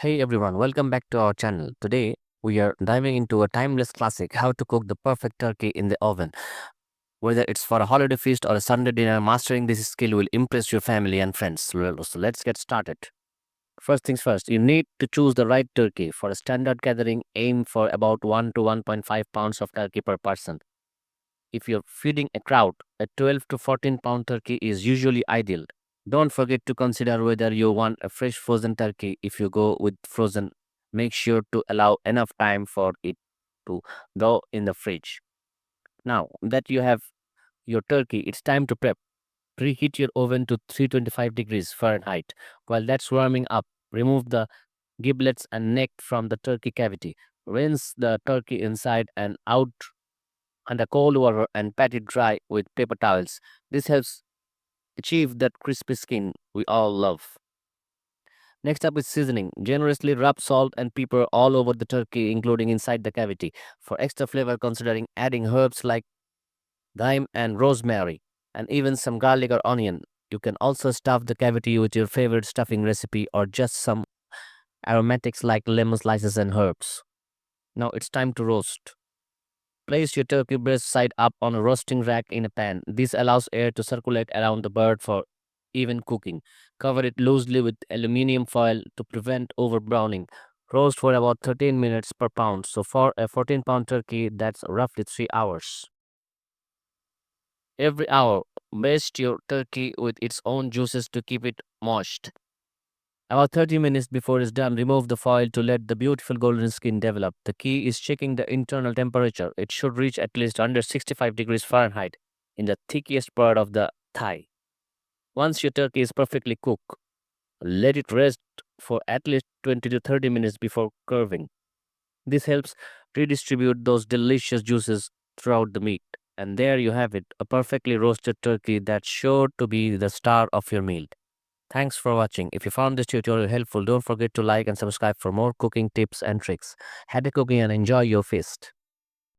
Hey everyone, welcome back to our channel. Today we are diving into a timeless classic, how to cook the perfect turkey in the oven. Whether it's for a holiday feast or a Sunday dinner, mastering this skill will impress your family and friends. So let's get started. First things first, you need to choose the right turkey. For a standard gathering, aim for about 1 to 1.5 pounds of turkey per person. If you're feeding a crowd, a 12 to 14 pound turkey is usually ideal. Don't forget to consider whether you want a fresh frozen turkey. If you go with frozen, make sure to allow enough time for it to go in the fridge. Now that you have your turkey, it's time to prep. Preheat your oven to 325 degrees Fahrenheit. While that's warming up, remove the giblets and neck from the turkey cavity. Rinse the turkey inside and out under cold water and pat it dry with paper towels. This helps achieve that crispy skin we all love. Next up is seasoning. Generously rub salt and pepper all over the turkey, including inside the cavity. For extra flavor, considering adding herbs like thyme and rosemary, and even some garlic or onion. You can also stuff the cavity with your favorite stuffing recipe or just some aromatics like lemon slices and herbs. Now it's time to roast. Place your turkey breast side up on a roasting rack in a pan. This allows air to circulate around the bird for even cooking. Cover it loosely with aluminium foil to prevent overbrowning. Roast for about 13 minutes per pound. So for a 14-pound turkey, that's roughly 3 hours. Every hour, baste your turkey with its own juices to keep it moist. About 30 minutes before it's done, remove the foil to let the beautiful golden skin develop. The key is checking the internal temperature. It should reach at least under 65 degrees Fahrenheit in the thickest part of the thigh. Once your turkey is perfectly cooked, let it rest for at least 20 to 30 minutes before serving. This helps redistribute those delicious juices throughout the meat. And there you have it, a perfectly roasted turkey that's sure to be the star of your meal. Thanks for watching. If you found this tutorial helpful, don't forget to like and subscribe for more cooking tips and tricks. Happy cooking and enjoy your feast.